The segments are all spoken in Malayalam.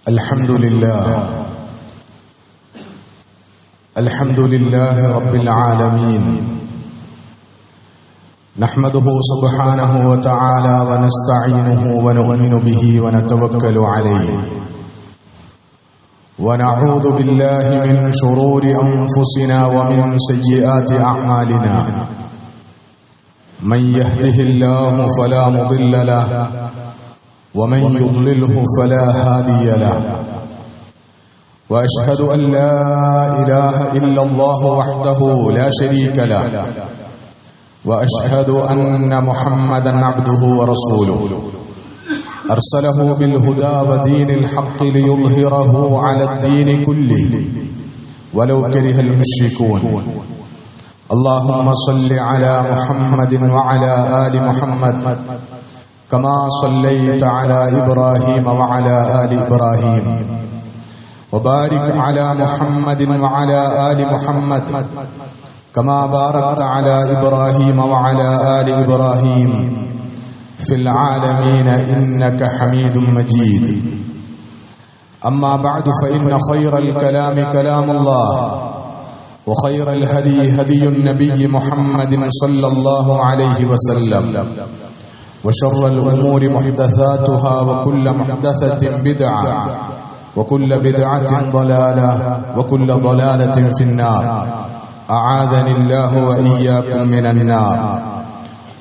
الحمد لله رب العالمين نحمده سبحانه وتعالى ونستعينه ونؤمن به ونتوكل عليه ونعوذ بالله من شرور أنفسنا ومن سيئات أعمالنا من يهده الله فلا مضل له ومن يضلله فلا هادي له وأشهد أن لا إله إلا الله وحده لا شريك له وأشهد أن محمدا عبده ورسوله أرسله بالهدى ودين الحق ليظهره على الدين كله ولو كره المشركون اللهم صل على محمد وعلى آل محمد كما صليت على إبراهيم وعلى آل إبراهيم وبارك على محمد وعلى آل محمد كما باركت على إبراهيم وعلى آل إبراهيم في العالمين إنك حميد مجيد أما بعد فإن خير الكلام كلام الله وخير الهدي هدي النبي محمد صلى الله عليه وسلم وشر الأمور محدثاتها وكل محدثة بدعة وكل بدعة ضلالة وكل ضلالة في النار أعاذني الله وإياكم من النار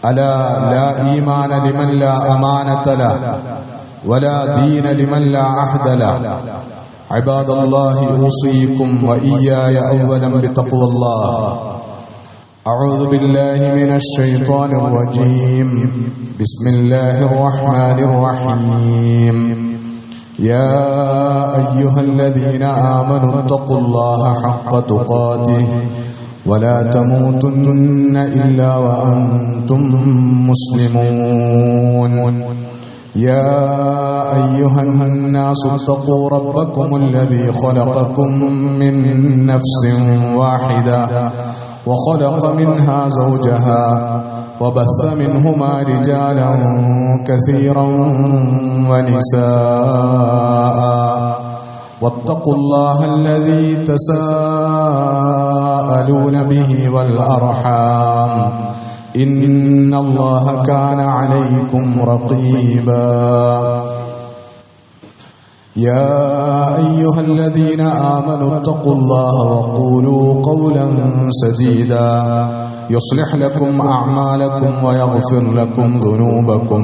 ألا لا إيمان لمن لا أمانة له ولا دين لمن لا عهد له عباد الله أوصيكم وإياي أولا بتقوى الله أعوذ بالله من الشيطان الرجيم بسم الله الرحمن الرحيم يا أيها الذين آمنوا اتقوا الله حق تقاته ولا تموتن إلا وأنتم مسلمون يا أيها الناس اتقوا ربكم الذي خلقكم من نفس واحدة وخلق منها زوجها وبث منهما رجالا كثيرا ونساء واتقوا الله الذي تساءلون به والأرحام إن الله كان عليكم رقيبا يا أيها الذين آمنوا اتقوا الله وقولوا قولا سديدا يصلح لكم أعمالكم ويغفر لكم ذنوبكم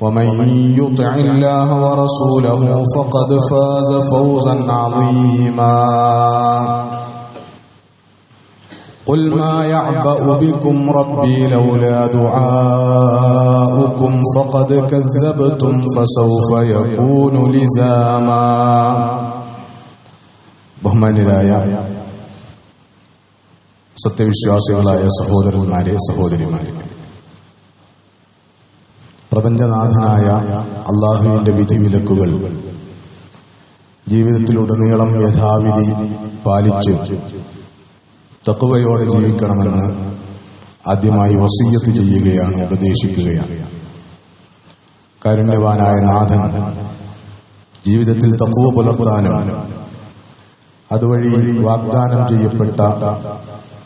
ومن يطع الله ورسوله فقد فاز فوزا عظيما قل ما يعبأ بكم ربي لولا دعاؤكم فقد كذبتم فسوف يكون لزاما ബഹുമാന്യരായ സത്യവിശ്വാസികളായ സഹോദരന്മാരെ സഹോദരിമാരെ, പ്രപഞ്ചനാഥനായ അല്ലാഹുവിന്റെ വിധിവിലക്കുകൾ ജീവിതത്തിലുടനീളം യഥാവിധി പാലിച്ച് തഖ്വയോടെ ജീവിക്കണമെന്ന് ആദ്യമായി വസിയ്യത്ത് ചെയ്യുകയാണ്, ഉപദേശിക്കുകയാണ്. കാരുണ്യവാനായ നാഥൻ ജീവിതത്തിൽ തഖ്വ പുലർത്താനും അതുവഴി വാഗ്ദാനം ചെയ്യപ്പെട്ട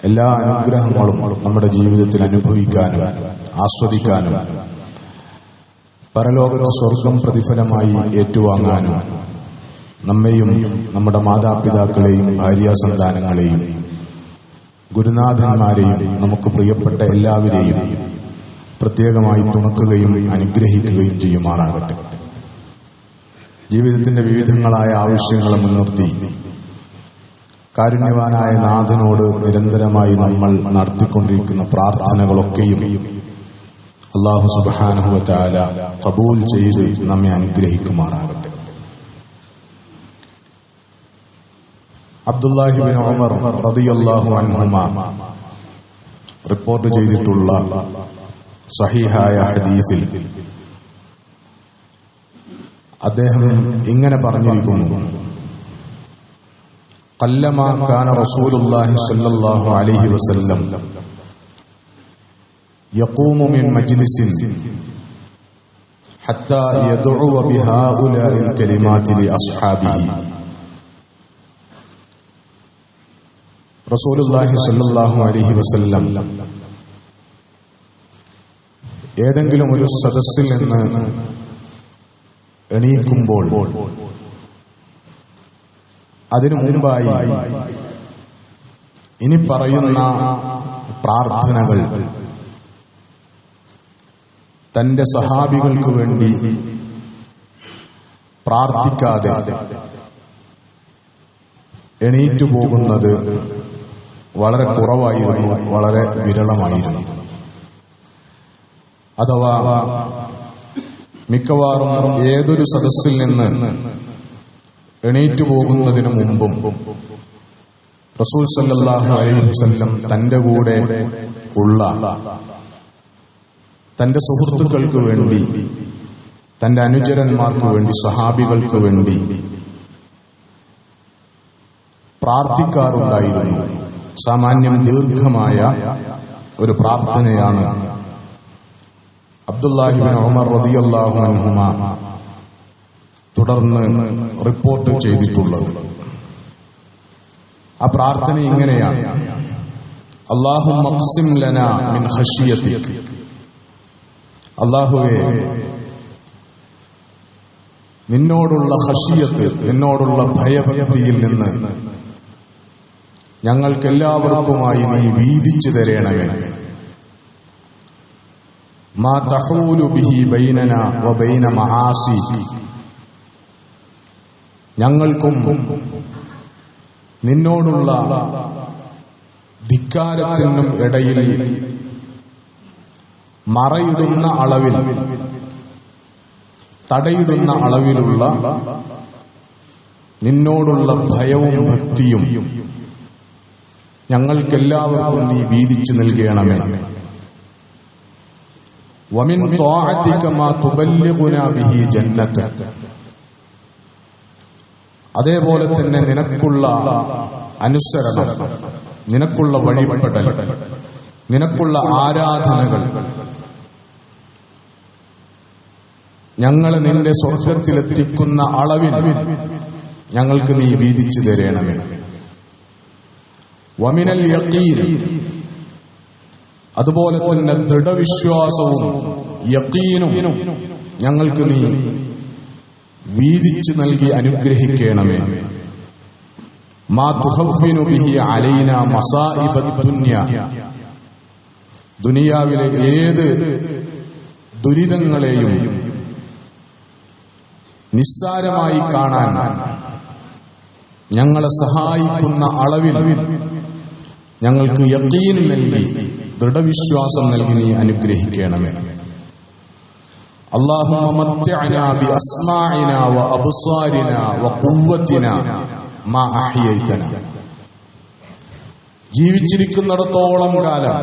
എല്ലാ അനുഗ്രഹങ്ങളും നമ്മുടെ ജീവിതത്തിൽ അനുഭവിക്കാനും ആസ്വദിക്കാനും പരലോകത്ത് സ്വർഗം പ്രതിഫലമായി ഏറ്റുവാങ്ങാനും നമ്മെയും നമ്മുടെ മാതാപിതാക്കളെയും ഭാര്യാസന്താനങ്ങളെയും ഗുരുനാഥന്മാരെയും നമുക്ക് പ്രിയപ്പെട്ട എല്ലാവരെയും പ്രത്യേകമായി തുണക്കുകയും അനുഗ്രഹിക്കുകയും ചെയ്യുമാറാകട്ടെ. ജീവിതത്തിന്റെ വിവിധങ്ങളായ ആവശ്യങ്ങളെ മുൻനിർത്തി കാരുണ്യവാനായ നാഥനോട് നിരന്തരമായി നമ്മൾ നടത്തിക്കൊണ്ടിരിക്കുന്ന പ്രാർത്ഥനകളൊക്കെയും അല്ലാഹു സുബ്ഹാനഹു വ തആല ഖബൂൽ ചെയ്ത് നമ്മെ അനുഗ്രഹിക്കുമാറാകട്ടെ. അബ്ദുല്ലാഹി ഇബ്നു ഉമർ റളിയല്ലാഹു അൻഹുമാ റിപ്പോർട്ട് ചെയ്തിട്ടുള്ള സഹീഹായ ഹദീസിൽ അദ്ദേഹം ഇങ്ങനെ പറഞ്ഞിരിക്കുന്നു: ഖല്ലമാ കാന റസൂലുള്ളാഹി സ്വല്ലല്ലാഹു അലൈഹി വസല്ലം യഖൂമു മിൻ മജ്ലിസിൻ حتى يدعو بهؤلاء الكلمات لأصحابه. റസൂലുള്ളാഹി സ്വല്ലല്ലാഹു അലൈഹി വസല്ലം ഏതെങ്കിലും ഒരു സദസ്സിൽ നിന്ന് എണീക്കുമ്പോൾ അതിനു മുൻപായി ഇനി പറയുന്ന പ്രാർത്ഥനകൾ തന്റെ സഹാബികൾക്ക് വേണ്ടി പ്രാർത്ഥിക്കാതെ എണീറ്റു പോകുന്നത് വളരെ കുറവായിരുന്നു, വളരെ വിരളമായിരുന്നു. അഥവാ മിക്കവാറും ഏതൊരു സദസ്സിൽ നിന്ന് എണീറ്റു പോകുന്നതിനു മുമ്പും റസൂൽ സല്ലല്ലാഹു അലൈഹി വസല്ലം തന്റെ കൂടെ ഉള്ള തന്റെ സുഹൃത്തുക്കൾക്ക് വേണ്ടി, തന്റെ അനുചരന്മാർക്ക് വേണ്ടി, സഹാബികൾക്ക് വേണ്ടി പ്രാർത്ഥിക്കാറുണ്ടായിരുന്നു. സാമാന്യം ദീർഘമായ ഒരു പ്രാർത്ഥനയാണ് അബ്ദുല്ലാഹി ഇബ്നു ഉമർ റളിയല്ലാഹു അൻഹുമ തുടർന്ന് റിപ്പോർട്ട് ചെയ്തിട്ടുള്ളത്. ആ പ്രാർത്ഥന ഇങ്ങനെയാണ്: അല്ലാഹുമ്മ ഖ്സിം ലനാ മിൻ ഖശിയതിക. അല്ലാഹുവേ, നിന്നോടുള്ള ഖശിയത്ത്, നിന്നോടുള്ള ഭയഭക്തിയിൽ നിന്ന് ഞങ്ങൾക്കെല്ലാവർക്കുമായി നീ വീതിച്ചു തരണമേ. മാ തഹൂലു ബിഹി ബൈനനാ വ ബൈന മആസി. ഞങ്ങൾക്കും നിന്നോടുള്ള ധിക്കാരത്തിനും ഇടയിൽ മറയിടുന്ന അളവിൽ, തടയിടുന്ന അളവിലുള്ള നിന്നോടുള്ള ഭയവും ഭക്തിയും ഞങ്ങൾക്കെല്ലാവർക്കും നീ വീതിച്ചു നൽകണമേ. വമിൻ ത്വാഅതിക മാ തുബല്ലിഗുനാ ബിഹി ജന്നതക. അതേപോലെ തന്നെ നിനക്കുള്ള അനുസരണം, നിനക്കുള്ള വഴിപ്പെടൽ, നിനക്കുള്ള ആരാധനകൾ ഞങ്ങളെ നിന്റെ സ്വർഗത്തിലെത്തിക്കുന്ന അളവിൽ ഞങ്ങൾക്ക് നീ വീതിച്ചു തരണമേ. വമിനൽ യഖീൻ. അതുപോലെ തന്നെ ദൃഢവിശ്വാസവും യഖീനും ഞങ്ങൾക്ക് നീ വീതിച്ചു നൽകി അനുഗ്രഹിക്കണമേ. മാ തുഹവ്വിനു ബിഹി അലൈനാ മസാഇബദ് ദുനിയ. ദുനിയാവിലെ ഏത് ദുരിതങ്ങളെയും നിസ്സാരമായി കാണാൻ ഞങ്ങളെ സഹായിക്കുന്ന അളവിൽ ഞങ്ങൾക്ക് യഖീൻ നൽകി, ദൃഢവിശ്വാസം നൽകി നീ അനുഗ്രഹിക്കണമേ. അല്ലാഹുമ്മ മത്തിഅനാ ബി അസ്മാഇനാ വ അബ്സാരിനാ വ ഖുവ്വതിനാ മാ അഹ്യൈതനാ. ജീവിച്ചിരിക്കുന്നിടത്തോളം കാലം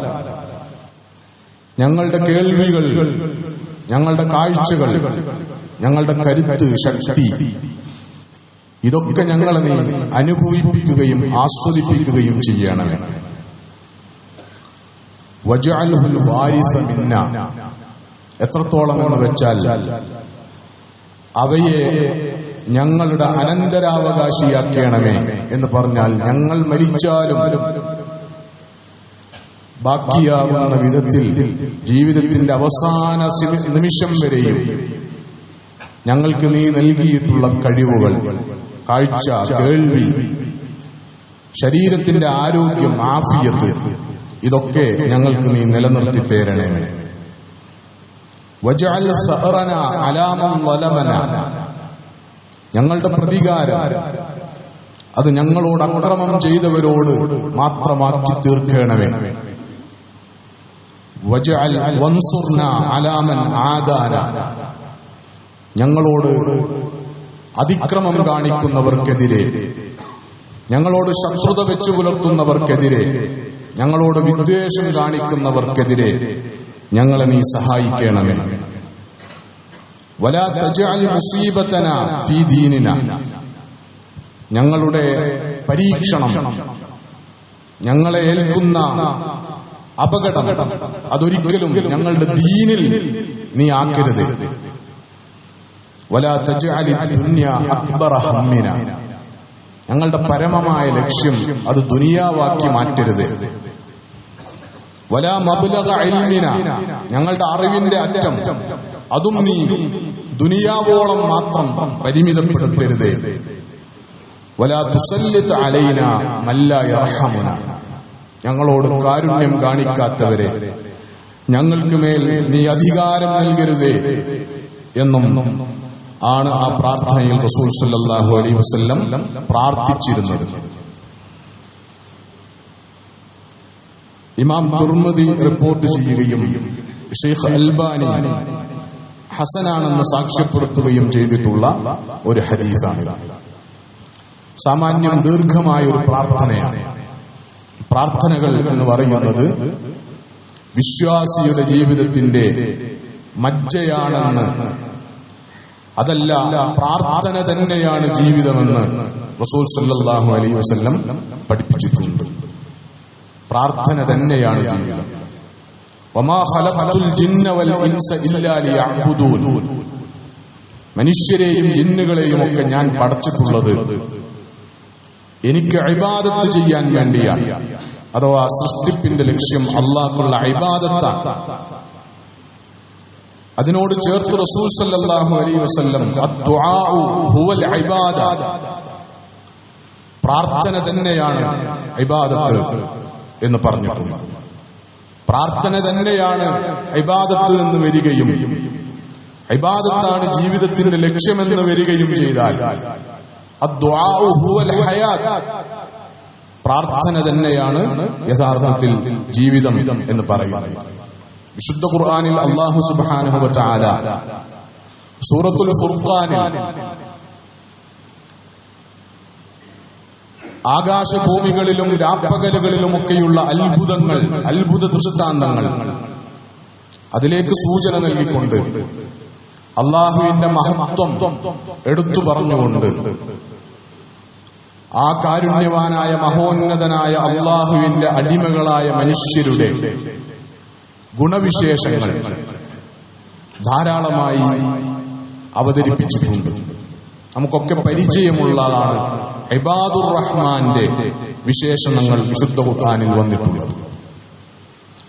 ഞങ്ങളുടെ കേൾവികൾ, ഞങ്ങളുടെ കാഴ്ചകൾ, ഞങ്ങളുടെ കരുത്ത്, ശക്തി, ഇതൊക്കെ ഞങ്ങളെ നീ അനുഭവിപ്പിക്കുകയും ആസ്വദിപ്പിക്കുകയും ചെയ്യണമേ. വജഅൽഹുൽ വാരിസ മിന്നാ. എത്രത്തോളം എന്ന് വെച്ചാൽ അവയെ ഞങ്ങളുടെ അനന്തരാവകാശിയാക്കണമേ എന്ന് പറഞ്ഞാൽ ഞങ്ങൾ മരിച്ചാലും ബാക്കിയാകുന്ന വിധത്തിൽ ജീവിതത്തിന്റെ അവസാന നിമിഷം വരെയും ഞങ്ങൾക്ക് നീ നൽകിയിട്ടുള്ള കഴിവുകൾ, കാഴ്ച, കേൾവി, ശരീരത്തിന്റെ ആരോഗ്യം, ആഫിയത്ത്, ഇതൊക്കെ ഞങ്ങൾക്ക് നീ നിലനിർത്തി തരണമേ. വജഅൽ സഅറനാ അലാ മൻ വലമനാ. ഞങ്ങളുടെ പ്രതികാരം അത് ഞങ്ങളോട് അക്രമം ചെയ്തവരോട് മാത്രമാക്കി തീർക്കണമേ. വജഅൽ വൻസുർനാ അലാ മൻ ആദാനാ. ഞങ്ങളോട് അതിക്രമം കാണിക്കുന്നവർക്കെതിരെ, ഞങ്ങളോട് ശത്രുത വെച്ചു പുലർത്തുന്നവർക്കെതിരെ, ഞങ്ങളോട് വിദ്വേഷം കാണിക്കുന്നവർക്കെതിരെ ഞങ്ങളെ നീ സഹായിക്കണമേ. വലാ തജഅൽ മുസീബതനാ ഫീ ദീനിനാ. ഞങ്ങളുടെ പരീക്ഷണം, ഞങ്ങളെ ഏൽക്കുന്ന അപകടം അതൊരിക്കലും ഞങ്ങളുടെ ദീനിൽ നീ ആക്കരുത്. വലാ തജ്അലി ദുനിയ അക്ബറ ഹമ്മിന, ഞങ്ങളുടെ പരമമായ ലക്ഷ്യം അത് ദുനിയാവാക്കി മാറ്റരുത്. വലാ മബ്ലഗ ഇൽമിന, ഞങ്ങളുടെ അറിവിന്റെ അറ്റം അതും നീ ദുനിയാവോളം മാത്രം പരിമിതപ്പെടുത്തരുത്. വലാ തുസല്ലിത് അലൈന മല്ലാ യർഹമുന, ഞങ്ങളോട് കാരുണ്യം കാണിക്കാത്തവരെ ഞങ്ങൾക്ക് മേൽ നീ അധികാരം നൽകരുതേ എന്നും ആണ് ആ പ്രാർത്ഥനയിൽ റസൂൽ സല്ലല്ലാഹു അലൈഹി വസല്ലം പ്രാർത്ഥിച്ചിരുന്നത്. ഇമാം തുർമുദി റിപ്പോർട്ട് ചെയ്യുകയും ഷെയ്ഖ് അൽബാനി ഹസനാണെന്ന് സാക്ഷ്യപ്പെടുത്തുകയും ചെയ്തിട്ടുള്ള ഒരു ഹദീസാണ്. സാമാന്യം ദീർഘമായ ഒരു പ്രാർത്ഥനയാണ്. പ്രാർത്ഥനകൾ എന്ന് പറയുന്നത് വിശ്വാസിയുടെ ജീവിതത്തിന്റെ മജ്ജയാണെന്ന്, അതല്ല പ്രാർത്ഥന തന്നെയാണ് ജീവിതമെന്ന് റസൂൽ സല്ലല്ലാഹു അലൈഹി വസല്ലം പഠിപ്പിച്ചിട്ടുണ്ട്. പ്രാർത്ഥന തന്നെയാണ് ജീവിതം. വമാ ഖലഖതുൽ ജിന്ന വൽ ഇൻസ ഇല്ലാ ലിയഅ്ബുദൂൻ, മനുഷ്യരെയും ജിന്നുകളെയും ഒക്കെ ഞാൻ പടച്ചിട്ടുള്ളത് എനിക്ക് ഇബാദത്ത് ചെയ്യാൻ വേണ്ടിയാണ്. അഥവാ സൃഷ്ടിപ്പിന്റെ ലക്ഷ്യം അല്ലാഹുള്ള ഇബാദത്താണ്. അതിനോട് ചേർത്ത് റസൂൽ സല്ലല്ലാഹു അലൈഹി വസല്ലം അദ്ദുആഉ ഹുവൽ ഇബാദ, പ്രാർത്ഥന തന്നെയാണ് ഇബാദത്ത് എന്ന് പറഞ്ഞിട്ടുണ്ട്. പ്രാർത്ഥന തന്നെയാണ് ഇബാദത്ത് എന്ന് വരികയും ഇബാദത്താണ് ജീവിതത്തിന്റെ ലക്ഷ്യമെന്ന് വരികയും ചെയ്താൽ അദ്ദുആഉ ഹുവൽ ഹയാത്ത്, പ്രാർത്ഥന തന്നെയാണ് യഥാർത്ഥത്തിൽ ജീവിതം എന്ന് പറയുന്നത്. വിശുദ്ധ ഖുർആനിൽ അല്ലാഹു സുബ്ഹാനഹു വ തആല സൂറത്തുൽ ഫുർഖാനിൽ ആകാശഭൂമികളിലും രാപ്പകലുകളിലുമൊക്കെയുള്ള അത്ഭുതങ്ങൾ, അത്ഭുത ദൃഷ്ടാന്തങ്ങൾ, അതിലേക്ക് സൂചന നൽകിക്കൊണ്ട് അല്ലാഹുവിന്റെ മഹത്വം എടുത്തു പറഞ്ഞുകൊണ്ട് ആ കാരുണ്യവാനായ മഹോന്നതനായ അല്ലാഹുവിന്റെ അടിമകളായ മനുഷ്യരുടെ ഗുണവിശേഷങ്ങൾ ധാരാളമായി അവതരിപ്പിച്ചിട്ടുണ്ട്. നമുക്കൊക്കെ പരിചയമുള്ളതാണ് ഇബാദുർ റഹ്മാന്റെ വിശേഷണങ്ങൾ വിശുദ്ധ ഖുർആനിൽ വന്നിട്ടുള്ളത്.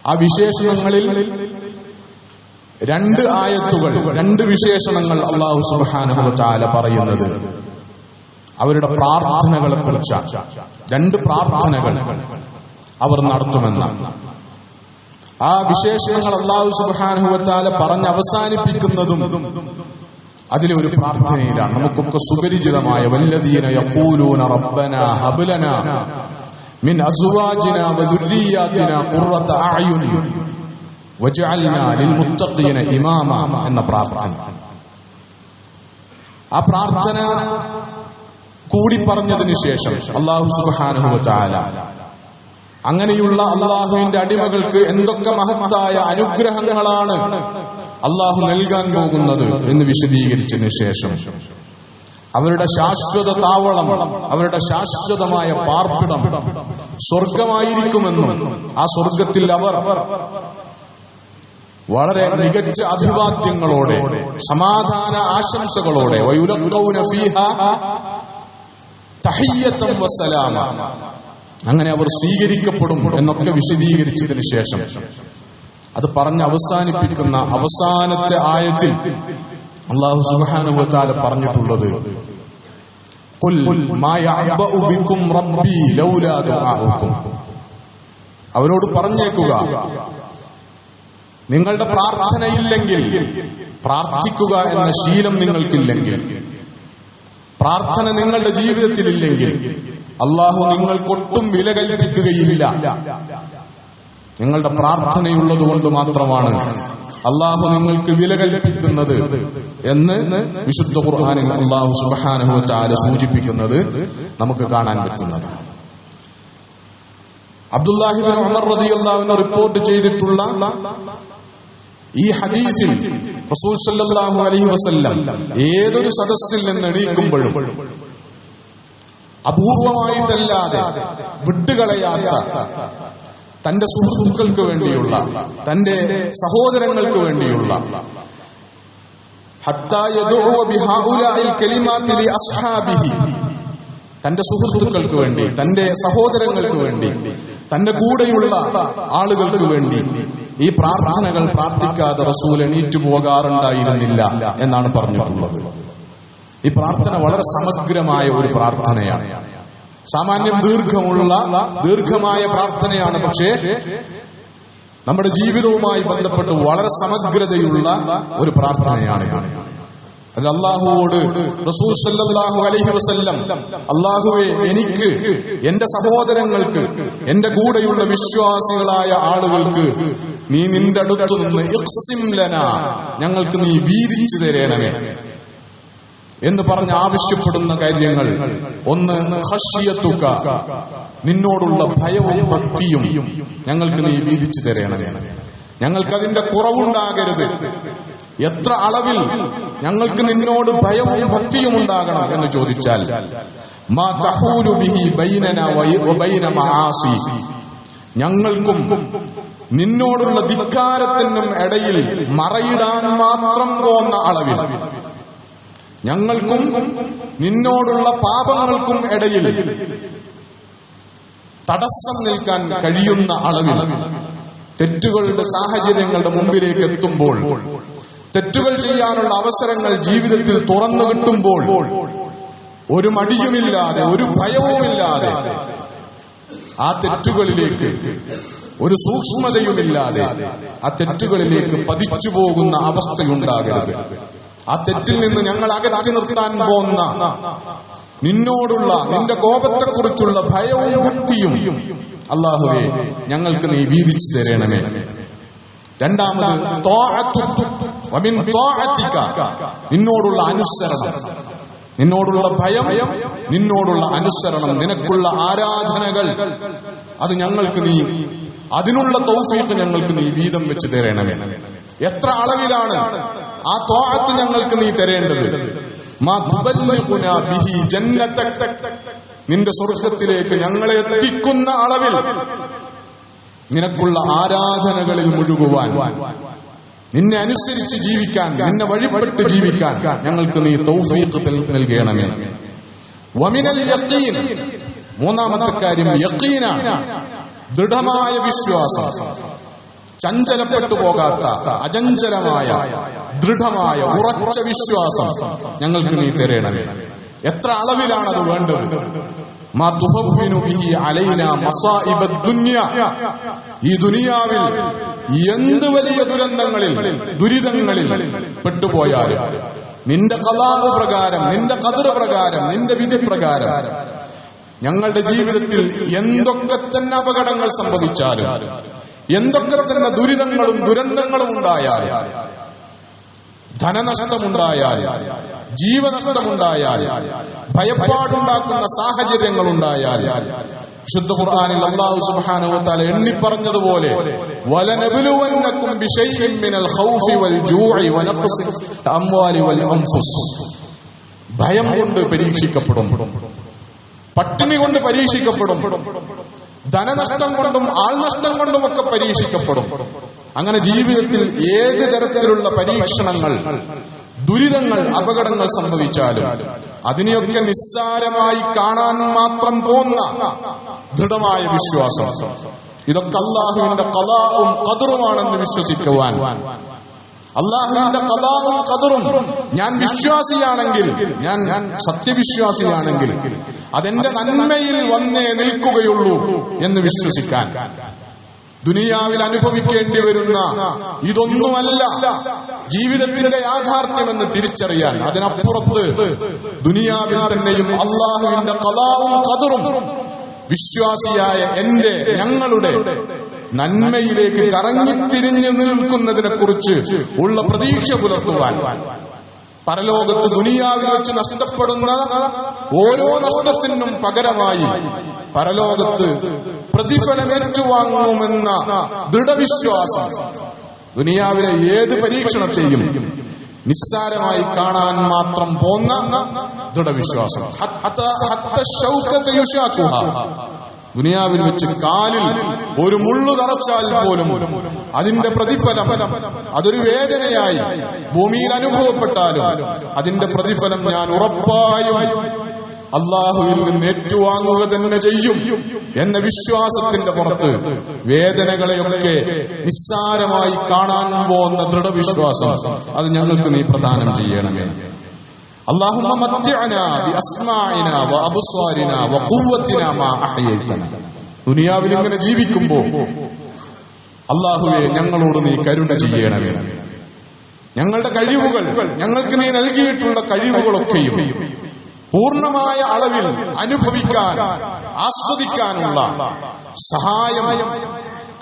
ആ വിശേഷണങ്ങളിൽ രണ്ട് ആയത്തുകൾ, രണ്ട് വിശേഷണങ്ങൾ അല്ലാഹു സുബ്ഹാനഹു വ തആല പറയുന്നത് അവരുടെ പ്രാർത്ഥനകളെ കുറിച്ചാണ്. രണ്ട് പ്രാർത്ഥനകൾ അവർ നടത്തുമെന്നാണ്. ആ വിശേഷണങ്ങൾ അല്ലാഹു സുബ്ഹാനഹു വ തആല പറഞ്ഞ് അവസാനിപ്പിക്കുന്നതും അതിലെ ഒരു പ്രാർത്ഥനയിലാണ്. നമുക്കൊക്കെ സുപരിചിതമായ വല്ലദീന യഖൂലൂന റബ്ബനാ ഹബ് ലനാ മിൻ അസ്വാജിനാ വദുർരിയാതിനാ ഖുർറത അഅ്യുൻ വജഅൽനാ ലിൽമുത്തഖീന ഇമാമ എന്ന പ്രാർത്ഥന. ആ പ്രാർത്ഥന കൂടി പറഞ്ഞതിന് ശേഷം അല്ലാഹു സുബ്ഹാനഹു വ തആല അങ്ങനെയുള്ള അല്ലാഹുവിന്റെ അടിമകൾക്ക് എന്തൊക്കെ മഹത്തായ അനുഗ്രഹങ്ങളാണ് അല്ലാഹു നൽകാൻ പോകുന്നത് എന്ന് വിശദീകരിച്ചതിന് ശേഷം അവരുടെ ശാശ്വത താവളം, അവരുടെ ശാശ്വതമായ പാർപ്പിടം സ്വർഗമായിരിക്കുമെന്നും ആ സ്വർഗത്തിൽ അവർ വളരെ മികച്ച അഭിവാദ്യങ്ങളോടെ സമാധാന ആശംസകളോടെ വയുലഖൗന ഫീഹാ തഹിയ്യതൻ വസലാമ, അങ്ങനെ അവർ സ്വീകരിക്കപ്പെടും എന്നൊക്കെ വിശദീകരിച്ചതിന് ശേഷം അത് പറഞ്ഞ് അവസാനിപ്പിക്കുന്ന അവസാനത്തെ ആയത്തിൽ അല്ലാഹു സുബ്ഹാനഹു വ തആല പറഞ്ഞിട്ടുള്ളത് ഖുൽ മാ യഅബഉ ബികും റബ്ബി ലൗലാ ദുആഉകും, അവരോട് പറഞ്ഞേക്കുക, നിങ്ങളുടെ പ്രാർത്ഥനയില്ലെങ്കിൽ, പ്രാർത്ഥിക്കുക എന്ന ശീലം നിങ്ങൾക്കില്ലെങ്കിൽ, പ്രാർത്ഥന നിങ്ങളുടെ ജീവിതത്തിലില്ലെങ്കിൽ അല്ലാഹു നിങ്ങൾക്കൊട്ടും വില കൽപ്പിക്കുകയില്ല. നിങ്ങളുടെ പ്രാർത്ഥനയുള്ളത് കൊണ്ട് മാത്രമാണ് അല്ലാഹു നിങ്ങൾക്ക് വില കൽപ്പിക്കുന്നത് എന്ന് വിശുദ്ധ ഖുർആനിൽ അല്ലാഹു സുബ്ഹാനഹു വ തആല സൂചിപ്പിക്കുന്നത് നമുക്ക് കാണാൻ പറ്റുന്നതാണ്. അബ്ദുല്ലാഹി ഇബ്നു ഉമർ റളിയല്ലാഹു അൻഹു റിപ്പോർട്ട് ചെയ്തിട്ടുള്ള ഈ ഹദീസിൽ റസൂൽ സല്ലല്ലാഹു അലൈഹി വസല്ലം ഏതൊരു സദസ്സിൽ നിന്ന് എണീക്കുമ്പോഴും അപൂർവമായിട്ടല്ലാതെ വിട്ടുകളയാത്ത തന്റെ സുഹൃത്തുക്കൾക്ക് വേണ്ടിയുള്ള, തന്റെ സഹോദരങ്ങൾക്ക് വേണ്ടിയുള്ള ഹത്താ യദഉ ബിഹൗലാഇൽ കലിമാതി ലി അസ്ഹാബിഹി, തന്റെ സുഹൃത്തുക്കൾക്ക് വേണ്ടി, തന്റെ സഹോദരങ്ങൾക്ക് വേണ്ടി, തന്റെ കൂടെയുള്ള ആളുകൾക്ക് വേണ്ടി ഈ പ്രാർത്ഥനകൾ പ്രാർത്ഥിക്കാതെ റസൂൽ എണീറ്റു പോകാറുണ്ടായിരുന്നില്ല എന്നാണ് പറഞ്ഞിട്ടുള്ളത്. ഈ പ്രാർത്ഥന വളരെ സമഗ്രമായ ഒരു പ്രാർത്ഥനയാണ്. സാമാന്യം ദീർഘമായ പ്രാർത്ഥനയാണ്. പക്ഷേ നമ്മുടെ ജീവിതവുമായി ബന്ധപ്പെട്ട് വളരെ സമഗ്രതയുള്ള ഒരു പ്രാർത്ഥനയാണിത്. അത് അല്ലാഹുവോട് റസൂൽ സല്ലല്ലാഹു അലൈഹി വസല്ലം, അല്ലാഹുവേ, എനിക്ക്, എന്റെ സഹോദരങ്ങൾക്ക്, എന്റെ കൂടെയുള്ള വിശ്വാസികളായ ആളുകൾക്ക് നീ നിന്റെ അടുത്തു നിന്ന് ഇഖ്സിം ലനാ, ഞങ്ങൾക്ക് നീ വീതിച്ചു തരണമേ എന്ന് പറഞ്ഞ് ആവശ്യപ്പെടുന്ന കാര്യങ്ങൾ, ഒന്ന് ഖശ്യതുക, നിന്നോടുള്ള ഭയവും ഭക്തിയും ഞങ്ങൾക്ക് നീ വീതിച്ചു തരണമേ. ഞങ്ങൾക്കതിന്റെ കുറവുണ്ടാകരുത്. എത്ര അളവിൽ ഞങ്ങൾക്ക് നിന്നോട് ഭയവും ഭക്തിയും ഉണ്ടാകണം എന്ന് ചോദിച്ചാൽ, മാ തഹൂലു ബിഹി ബൈനനാ വബൈന മആസി, ഞങ്ങൾക്കും നിന്നോടുള്ള ധിക്കാരത്തിനും ഇടയിൽ മറയിടാൻ മാത്രം പോന്ന അളവിൽ, ഞങ്ങൾക്കും നിന്നോടുള്ള പാപങ്ങൾക്കും ഇടയിൽ തടസ്സം നിൽക്കാൻ കഴിയുന്ന അളവിൽ, തെറ്റുകളുടെ സാഹചര്യങ്ങളുടെ മുമ്പിലേക്ക് എത്തുമ്പോൾ, തെറ്റുകൾ ചെയ്യാനുള്ള അവസരങ്ങൾ ജീവിതത്തിൽ തുറന്നു കിട്ടുമ്പോൾ, ഒരു മടിയുമില്ലാതെ, ഒരു ഭയവുമില്ലാതെ ആ തെറ്റുകളിലേക്ക്, ഒരു സൂക്ഷ്മതയുമില്ലാതെ ആ തെറ്റുകളിലേക്ക് പതിച്ചു പോകുന്ന അവസ്ഥയുണ്ടാകരുത്. ആ തെറ്റിൽ നിന്ന് ഞങ്ങൾ അകറ്റി നിർത്താൻ പോകുന്ന നിന്നോടുള്ള, നിന്റെ കോപത്തെക്കുറിച്ചുള്ള ഭയവും ഭക്തിയും അല്ലാഹുവേ ഞങ്ങൾക്ക് നീ വീതിച്ചു തരണമേ. രണ്ടാമത് നിന്നോടുള്ള അനുസരണം, നിന്നോടുള്ള ഭയം, നിന്നോടുള്ള അനുസരണം, നിനക്കുള്ള ആരാധനകൾ, അത് ഞങ്ങൾക്ക് നീ, അതിനുള്ള തൗഫീഖ് ഞങ്ങൾക്ക് നീ വീതം വെച്ച് തരണമേ. എത്ര അളവിലാണ് ആ ത്വാഅത്ത് ഞങ്ങൾക്ക് നീ തരേണ്ടത്? മാ തുബല്ലിഗുനാ ബിഹി ജന്നതക, നിന്റെ സ്വർഗ്ഗത്തിലേക്ക് ഞങ്ങളെ എത്തിക്കുന്ന അളവിൽ നിനക്കുള്ള ആരാധനകളിൽ മുഴുകുവാൻ, നിന്നെ അനുസരിച്ച് ജീവിക്കാൻ, നിന്നെ വഴിപ്പെട്ട് ജീവിക്കാൻ ഞങ്ങൾക്ക് നീ തൗഫീഖ് നൽകണമേ. വമിനൽ യഖീൻ, മൂന്നാമത്തെ കാര്യം യഖീനാണ്, ദൃഢമായ വിശ്വാസം, ചഞ്ചലപ്പെട്ടു പോകാത്ത അചഞ്ചലമായ ദൃഢമായ ഉറച്ച വിശ്വാസം ഞങ്ങൾക്ക് നീ തരണമേ. എത്ര അളവിലാണ് അത് വേണ്ടത്? മാ തുഹവ്വിനു ബിഹി അലൈനാ മസാഇബദ് ദുനിയ, ഈ ദുനിയാവിൽ എന്ത് വലിയ ദുരിതങ്ങളിൽ പെട്ടുപോയാലും നിന്റെ ഖദാ പ്രകാരം, നിന്റെ ഖദർ പ്രകാരം, നിന്റെ വിധി പ്രകാരം ഞങ്ങളുടെ ജീവിതത്തിൽ എന്തൊക്കെ തന്നെ അപകടങ്ങൾ സംഭവിച്ചാലും, എന്തൊക്കെ തന്നെ ദുരിതങ്ങളും ദുരന്തങ്ങളും ഉണ്ടായാലും, ധനനഷ്ടമുണ്ടായാൽ, ജീവനഷ്ടമുണ്ടായാൽ, ഭയപ്പാടുണ്ടാക്കുന്ന സാഹചര്യങ്ങൾ ഉണ്ടായാൽ, വിശുദ്ധ ഖുർആനിൽ അല്ലാഹു സുബ്ഹാനഹു വ തആല എണ്ണി പറഞ്ഞതുപോലെ വലനബ്ലുവന്നകും ബിശൈഇൻ മിനൽ ഖൗഫി വൽ ജൂഇ വനഖ്സിൻ അംവാലി വൽ അൻഫുസ്, ഭയം കൊണ്ട് പരീക്ഷിക്കപ്പെടും, പട്ടിണി കൊണ്ട് പരീക്ഷിക്കപ്പെടും, ധനനഷ്ടം കൊണ്ടും ആൾനഷ്ടം കൊണ്ടും ഒക്കെ പരീക്ഷിക്കപ്പെടും. അങ്ങനെ ജീവിതത്തിൽ ഏത് തരത്തിലുള്ള പരീക്ഷണങ്ങൾ, ദുരിതങ്ങൾ, അപകടങ്ങൾ സംഭവിച്ചാലും അതിനെയൊക്കെ നിസ്സാരമായി കാണാൻ മാത്രം പോന്ന ദൃഢമായ വിശ്വാസം, ഇതൊക്കെ അല്ലാഹുവിന്റെ ഖദാഉം ഖദറുമാണെന്ന് വിശ്വസിക്കുവാൻ, അല്ലാഹുവിന്റെ ഖദാഉം ഖദറും ഞാൻ വിശ്വാസിയാണെങ്കിൽ, ഞാൻ സത്യവിശ്വാസിയാണെങ്കിൽ അതെന്റെ നന്മയിൽ വന്നേ നിൽക്കുകയുള്ളൂ എന്ന് വിശ്വസിക്കാൻ, ദുനിയാവിൽ അനുഭവിക്കേണ്ടി വരുന്ന ഇതൊന്നുമല്ല ജീവിതത്തിന്റെ യാഥാർത്ഥ്യമെന്ന് തിരിച്ചറിയാൻ, അതിനപ്പുറത്ത് ദുനിയാവിൽ തന്നെയും അല്ലാഹുവിന്റെ ഖദാഉം ഖദറും വിശ്വാസിയായ ഞങ്ങളുടെ നന്മയിലേക്ക് കറങ്ങിത്തിരിഞ്ഞു നിൽക്കുന്നതിനെ കുറിച്ച് ഉള്ള പ്രതീക്ഷ പുലർത്തുവാൻ, പരലോകത്ത് ദുനിയാവിൽ വെച്ച് നഷ്ടപ്പെടുന്ന ഓരോ നഷ്ടത്തിനും പകരമായി പരലോകത്ത് പ്രതിഫലം ഏറ്റുവാങ്ങുമെന്ന ദൃഢവിശ്വാസം, ദുനിയാവിലെ ഏത് പരീക്ഷണത്തെയും നിസ്സാരമായി കാണാൻ മാത്രം പോന്ന ദൃഢവിശ്വാസം. ദുനിയാവിൽ വെച്ച് കാലിൽ ഒരു മുള്ളു തറച്ചാൽ പോലും അതിന്റെ പ്രതിഫലം, അതൊരു വേദനയായി ഭൂമിയിൽ അനുഭവപ്പെട്ടാലും അതിന്റെ പ്രതിഫലം ഞാൻ ഉറപ്പായും അള്ളാഹുവിൽ നിന്ന് ഏറ്റുവാങ്ങുക തന്നെ ചെയ്യും എന്ന വിശ്വാസത്തിന്റെ പുറത്ത് വേദനകളെയൊക്കെ നിസ്സാരമായി കാണാൻ പോകുന്ന ദൃഢവിശ്വാസം അത് ഞങ്ങൾക്ക് നീ പ്രദാനം ചെയ്യണമേ. അല്ലാഹുമ്മ മത്തിഅനാ ബിഅസ്മാഇനാ വഅബ്സാരിനാ വഖുവ്വതിനാ മാ അഹ്യൈതനാ. ദുനിയാവിൽ ഇങ്ങനെ ജീവിക്കുമ്പോൾ അല്ലാഹുവേ ഞങ്ങളോട് നീ കരുണ ചെയ്യണമേ. ഞങ്ങളുടെ കഴിവുകൾ, ഞങ്ങൾക്ക് നീ നൽകിയിട്ടുള്ള കഴിവുകളൊക്കെയും പൂർണ്ണമായ അളവിൽ അനുഭവിക്കാൻ, ആസ്വദിക്കാനുള്ള സഹായം,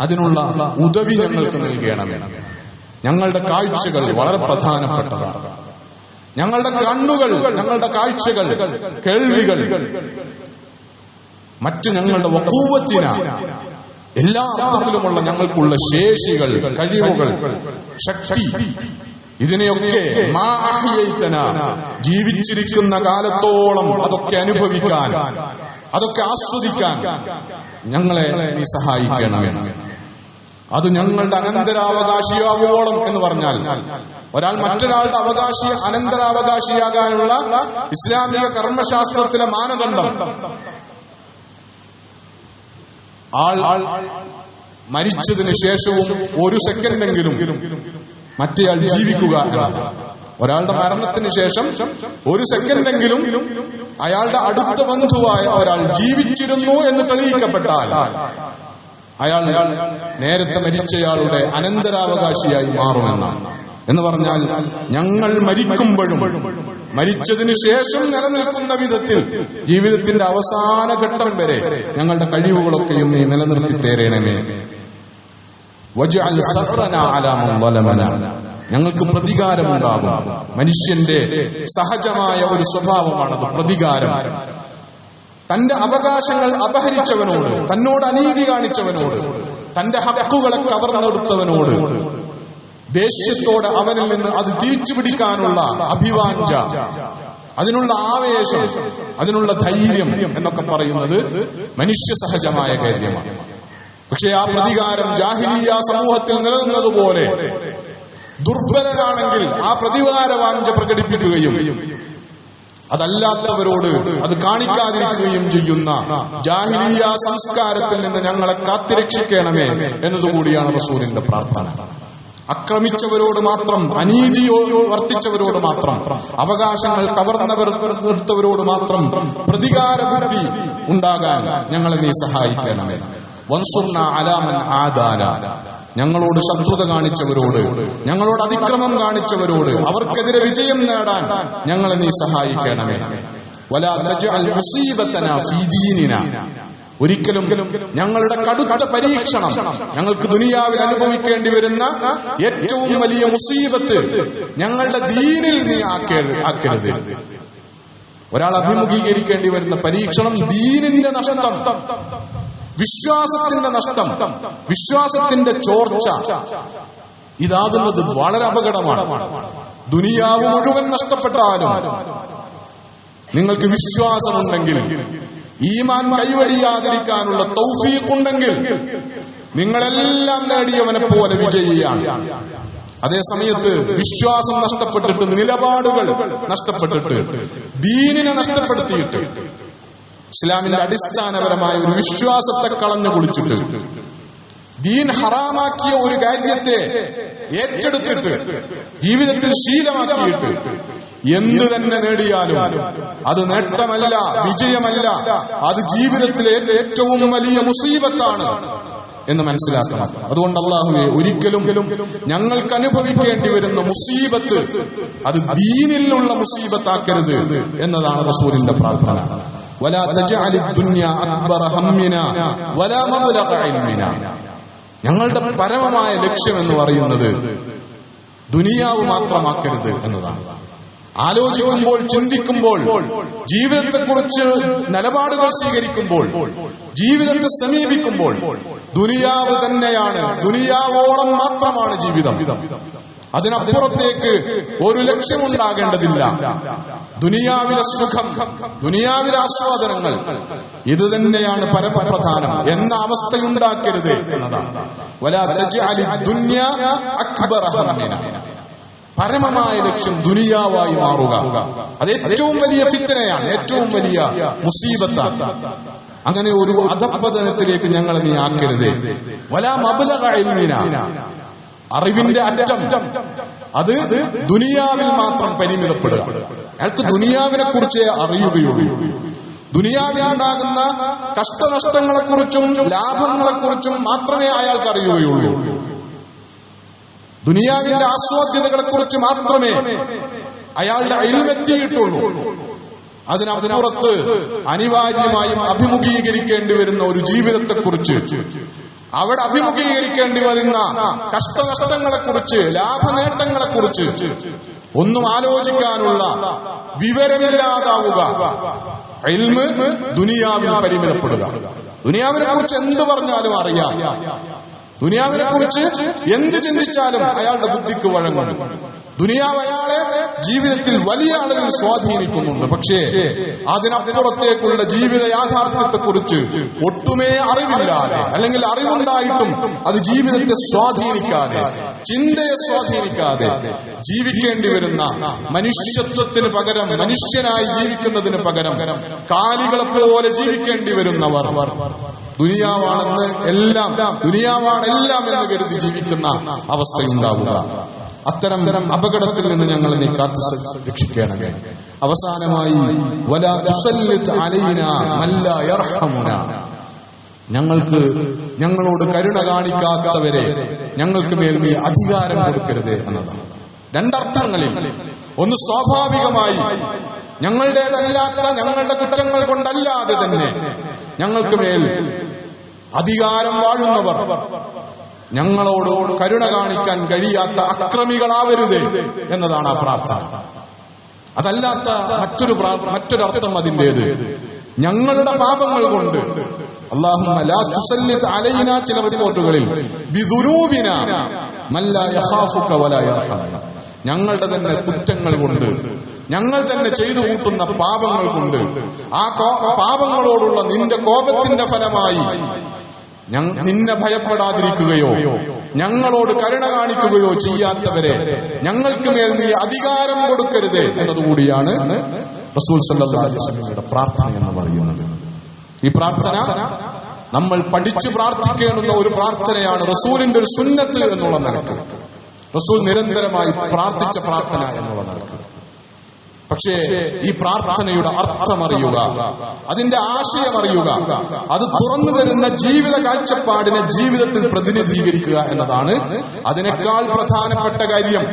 അതിനുള്ള ഉദവി ഞങ്ങൾക്ക് നൽകണമേ. ഞങ്ങളുടെ കാഴ്ചകൾ വളരെ പ്രധാനപ്പെട്ടതാണ്. ഞങ്ങളുടെ കണ്ണുകൾ, ഞങ്ങളുടെ കാഴ്ചകൾ, കേൾവികൾ, മറ്റു ഞങ്ങളുടെ വഖൂവത്തിന, എല്ലാ അർത്ഥത്തിലുമുള്ള ഞങ്ങൾക്കുള്ള ശേഷികൾ, കഴിവുകൾ, ശക്തി, ഇതിനെയൊക്കെ മാ അഹ്യൈതനാ, ജീവിച്ചിരിക്കുന്ന കാലത്തോളം അതൊക്കെ അനുഭവിക്കാൻ, അതൊക്കെ ആസ്വദിക്കാൻ ഞങ്ങളെ നീ സഹായിക്കണമേ. അത് ഞങ്ങളുടെ അനന്തരാവകാശിയാവോളം എന്ന് പറഞ്ഞാൽ, ഒരാൾ മറ്റൊരാളുടെ അനന്തരാവകാശിയാകാനുള്ള ഇസ്ലാമിക കർമ്മശാസ്ത്രത്തിലെ മാനദണ്ഡം ആൾ മരിച്ചതിന് ശേഷവും ഒരു സെക്കൻഡെങ്കിലും മറ്റേയാൾ ജീവിക്കുക എന്നതാണ്. ഒരാളുടെ മരണത്തിന് ശേഷം ഒരു സെക്കൻഡെങ്കിലും അയാളുടെ അടുത്ത ബന്ധുവായ ഒരാൾ ജീവിച്ചിരുന്നു എന്ന് തെളിയിക്കപ്പെട്ടാൽ അയാൾ നേരത്തെ മരിച്ചയാളുടെ അനന്തരാവകാശിയായി മാറുമെന്നാണ്. എന്ന് പറഞ്ഞാൽ ഞങ്ങൾ മരിക്കുമ്പോഴും മരിച്ചതിന് ശേഷം നിലനിൽക്കുന്ന വിധത്തിൽ ജീവിതത്തിന്റെ അവസാന ഘട്ടം വരെ ഞങ്ങളുടെ കഴിവുകളൊക്കെയും നീ നിലനിർത്തി തേരണമേ. വജ്അൽ സഖറനാ അലാ മൻ ളലമനാ, ഞങ്ങൾക്ക് പ്രതികാരമുണ്ടാകും. മനുഷ്യന്റെ സഹജമായ ഒരു സ്വഭാവമാണത്, പ്രതികാരം. തന്റെ അവകാശങ്ങൾ അപഹരിച്ചവനോട്, തന്നോട് അനീതി കാണിച്ചവനോട്, തന്റെ ഹക്കുകളെ കവർന്നെടുത്തവനോട് ദേഷ്യത്തോടെ അവനിൽ നിന്ന് അത് തിരിച്ചു പിടിക്കാനുള്ള അഭിവാഞ്ച, അതിനുള്ള ആവേശം, അതിനുള്ള ധൈര്യം എന്നൊക്കെ പറയുന്നത് മനുഷ്യ സഹജമായ കാര്യമാണ്. പക്ഷെ ആ പ്രതികാരം ജാഹിലിയ്യ സമൂഹത്തിൽ നിലനിന്നതുപോലെ ദുർബലനാണെങ്കിൽ ആ പ്രതികാരവാഞ്ച പ്രകടിപ്പിക്കുകയും അതല്ലാത്തവരോട് അത് കാണിക്കാതിരിക്കുകയും ചെയ്യുന്ന ജാഹിലിയ്യ സംസ്കാരത്തിൽ നിന്ന് ഞങ്ങളെ കാത്തിരക്ഷിക്കണമേ എന്നതുകൂടിയാണ് റസൂലിന്റെ പ്രാർത്ഥന. അക്രമിച്ചവരോട് മാത്രം, അനീതി വർത്തിച്ചവരോട് മാത്രം, അവകാശങ്ങൾ കവർന്നെടുത്തവരോട് മാത്രം പ്രതികാര ബുദ്ധി ഉണ്ടാകാൻ ഞങ്ങളെ നീ സഹായിക്കണമേ. വൻസുർനാ അലാ മൻ ആദാന, ഞങ്ങളോട് ശത്രുത കാണിച്ചവരോട്, ഞങ്ങളോട് അതിക്രമം കാണിച്ചവരോട് അവർക്കെതിരെ വിജയം നേടാൻ ഞങ്ങളെ നീ സഹായിക്കണമേ. വലാ തജ്അൽ മുസീബതനാ ഫീ ദീനിനാ, ഒരിക്കലും ഞങ്ങളുടെ കടുത്ത പരീക്ഷണം, ഞങ്ങൾക്ക് ദുനിയാവിൽ അനുഭവിക്കേണ്ടി വരുന്ന ഏറ്റവും വലിയ മുസീബത്ത് ഞങ്ങളുടെ ദീനിൽ നീ ആക്കരുത്. ഒരാൾ അഭിമുഖീകരിക്കേണ്ടി വരുന്ന പരീക്ഷണം ദീനിന്റെ നഷ്ടം, വിശ്വാസത്തിന്റെ നഷ്ടം, വിശ്വാസത്തിന്റെ ചോർച്ച, ഇതാകുന്നത് വളരെ അപകടമാണ്. ദുനിയാവ് മുഴുവൻ നഷ്ടപ്പെട്ടാലും നിങ്ങൾക്ക് വിശ്വാസമുണ്ടെങ്കിൽ, ഈമാൻ കൈവടിയാതിരിക്കാനുള്ള തൗഫീഖ് ഉണ്ടെങ്കിൽ നിങ്ങളെല്ലാം നേടിയവനെ പോലെ വിജയിയാണ്. അതേ സമയത്ത് വിശ്വാസം നഷ്ടപ്പെട്ടിട്ട്, നിലപാടുകൾ നഷ്ടപ്പെട്ടിട്ട്, ദീനിനെ നഷ്ടപ്പെടുത്തിയിട്ട്, ഇസ്ലാമിന്റെ അടിസ്ഥാനപരമായ ഒരു വിശ്വാസത്തെ കളഞ്ഞു കുളിച്ചിട്ട്, ദീൻ ഹറാമാക്കിയ ഒരു കാര്യത്തെ ഏറ്റെടുത്തിട്ട് ജീവിതത്തിൽ ശീലമാക്കിയിട്ട് എന്ത് തന്നെ നേടിയാലും അത് നേട്ടമല്ല, വിജയമല്ല, അത് ജീവിതത്തിലെ ഏറ്റവും വലിയ മുസീബത്താണ് എന്ന് മനസ്സിലാക്കണം. അതുകൊണ്ട് അല്ലാഹുവേ, ഒരിക്കലും ഞങ്ങൾക്ക് അനുഭവിക്കേണ്ടി വരുന്ന മുസീബത്ത് അത് ദീനിലുള്ള മുസീബത്താക്കരുത് എന്നതാണ് റസൂലിന്റെ പ്രാർത്ഥന. വലാ തജ്അലി ദുനിയ അക്ബറ ഹമ്മിനാ വലാ മബ്ലഗ ഇൽമിനാ, ഞങ്ങളുടെ പരമമായ ലക്ഷ്യം എന്ന് പറയുന്നത് ദുനിയാവ് മാത്രമാക്കരുത് എന്നതാണ്. ആലോചിക്കുമ്പോൾ, ചിന്തിക്കുമ്പോൾ, ജീവിതത്തെക്കുറിച്ച് നിലപാടുകൾ സ്വീകരിക്കുമ്പോൾ, ജീവിതത്തെ സമീപിക്കുമ്പോൾ ദുനിയാവ് തന്നെയാണ്, ദുനിയാവോളം മാത്രമാണ് ജീവിതം. അതിനപ്പുറത്തേക്ക് ഒരു ലക്ഷ്യമുണ്ടാകേണ്ടതില്ല. ദുനിയാവിലെ സുഖം, ദുനിയാവിലെ ആസ്വാദനങ്ങൾ, ഇത് തന്നെയാണ് പരമപ്രധാനം എന്ന അവസ്ഥയുണ്ടാക്കരുത് എന്നതാണ്. വലാ തജ്അലി ദുനിയാ അക്ബറ ഹമ്മിനാ, പരമമായ ലക്ഷ്യം ദുനിയാവായി മാറുക. അത് ഏറ്റവും വലിയ ഫിത്നയാണ്, ഏറ്റവും വലിയ മുസീബത്താണ്. അങ്ങനെ ഒരു അധപ്പതനത്തിലേക്ക് ഞങ്ങളെ നീ ആക്കരുതേ. വലാ മബ്ലഗ ഇൽമിനാ, അറിവിന്റെ അറ്റം അത് ദുനിയാവിൽ മാത്രം പരിമിതപ്പെടുക. അയാൾക്ക് ദുനിയാവിനെ കുറിച്ചേ അറിയുകയുള്ളൂ. ദുനിയാവിലുണ്ടാകുന്ന കഷ്ടനഷ്ടങ്ങളെക്കുറിച്ചും ലാഭങ്ങളെക്കുറിച്ചും മാത്രമേ അയാൾക്ക് അറിയുകയുള്ളൂ. ദുനിയാവിന്റെ ആസ്വാദ്യതകളെ കുറിച്ച് മാത്രമേ അയാളുടെ ഇൽമെത്തിയിട്ടുള്ളൂ. അതിനപ്പുറത്ത് അനിവാര്യമായും അഭിമുഖീകരിക്കേണ്ടി വരുന്ന ഒരു ജീവിതത്തെക്കുറിച്ച്, അവിടെ അഭിമുഖീകരിക്കേണ്ടി വരുന്ന കഷ്ടനഷ്ടങ്ങളെക്കുറിച്ച്, ലാഭനേട്ടങ്ങളെക്കുറിച്ച് ഒന്നും ആലോചിക്കാനുള്ള വിവരമില്ലാതാവുക. ഇൽമ് ദുനിയാവിൽ പരിമിതപ്പെടുക. ദുനിയാവിനെ കുറിച്ച് എന്ത് പറഞ്ഞാലും അറിയാം, ദുനിയാവിനെ കുറിച്ച് എന്ത് ചിന്തിച്ചാലും അയാളുടെ ബുദ്ധിക്ക് വഴങ്ങും. ദുനിയാവ് അയാളെ ജീവിതത്തിൽ വലിയ അളവിൽ സ്വാധീനിക്കുന്നുണ്ട്. പക്ഷേ അതിനപ്പുറത്തേക്കുള്ള ജീവിത യാഥാർത്ഥ്യത്തെ കുറിച്ച് ഒട്ടുമേ അറിവില്ലാതെ, അല്ലെങ്കിൽ അറിവുണ്ടായിട്ടും അത് ജീവിതത്തെ സ്വാധീനിക്കാതെ, ചിന്തയെ സ്വാധീനിക്കാതെ ജീവിക്കേണ്ടി വരുന്ന, മനുഷ്യത്വത്തിന് പകരം മനുഷ്യനായി ജീവിക്കുന്നതിന് പകരം കാലികളെ പോലെ ജീവിക്കേണ്ടി വരുന്നവർ, ദുനിയാവാണെന്ന് എല്ലാം, ദുനിയാവാണെല്ലാം എന്ന് കരുതി ജീവിക്കുന്ന അവസ്ഥയുണ്ടാവുക. അത്തരം അപകടത്തിൽ നിന്ന് ഞങ്ങളെ നീ കാത്തു രക്ഷിക്കണമേ. അവസാനമായി വലാ തുസല്ലിത് അലൈനാ മല്ലാ യർഹമുനാ, ഞങ്ങളോട് കരുണ കാണിക്കാത്തവരെ ഞങ്ങൾക്ക് മേൽ നീ അധികാരം കൊടുക്കരുത് എന്നതാണ്. രണ്ടർത്ഥങ്ങളിൽ. ഒന്ന്, സ്വാഭാവികമായി ഞങ്ങളുടേതല്ലാത്ത ഞങ്ങളുടെ കുറ്റങ്ങൾ കൊണ്ടല്ലാതെ തന്നെ ഞങ്ങൾക്ക് മേൽ അധികാരം വാഴുന്നവർ, ഞങ്ങളോട് കരുണ കാണിക്കാൻ കഴിയാത്ത അക്രമികളാവരുത് എന്നതാണ് ആ പ്രാർത്ഥന. അതല്ലാത്ത മറ്റൊരർത്ഥം അതിൻ്റേത് ഞങ്ങളുടെ പാപങ്ങൾ കൊണ്ട്, അല്ലാഹുമ്മ ലാ തുസല്ലിത് അലൈനാ, ചില റിപ്പോർട്ടുകളിൽ ബിദുനൂബിനാ മല്ലാ യഖാഫുക വലാ യർഹമുനാ, ഞങ്ങളുടെ തന്നെ കുറ്റങ്ങൾ കൊണ്ട്, ഞങ്ങൾ തന്നെ ചെയ്തു കൂട്ടുന്ന പാപങ്ങൾ കൊണ്ട്, ആ പാപങ്ങളോടുള്ള നിന്റെ കോപത്തിന്റെ ഫലമായി നിന്നെ ഭയപ്പെടാതിരിക്കുകയോ ഞങ്ങളോട് കരുണ കാണിക്കുകയോ ചെയ്യാത്തവരെ ഞങ്ങൾക്ക് മേൽ നീ അധികാരം കൊടുക്കരുത് എന്നതുകൂടിയാണ് റസൂൽ സല്ലല്ലാഹു അലൈഹി വസല്ലമയുടെ പ്രാർത്ഥന എന്ന് പറയുന്നത്. ഈ പ്രാർത്ഥന നമ്മൾ പഠിച്ചു പ്രാർത്ഥിക്കേണ്ടുന്ന ഒരു പ്രാർത്ഥനയാണ്, റസൂലിന്റെ ഒരു സുന്നത്ത് എന്നുള്ള നിലക്ക്, റസൂൽ നിരന്തരമായി പ്രാർത്ഥിച്ച പ്രാർത്ഥന എന്നുള്ള നിലക്ക്. പക്ഷേ ഈ പ്രാർത്ഥനയുടെ അർത്ഥമറിയുക, അതിന്റെ ആശയമറിയുക, അത് തുറന്നു തരുന്ന ജീവിത കാഴ്ചപ്പാടിനെ ജീവിതത്തിൽ പ്രതിനിധീകരിക്കുക എന്നതാണ് അതിനേക്കാൾ പ്രധാനപ്പെട്ട കാര്യം.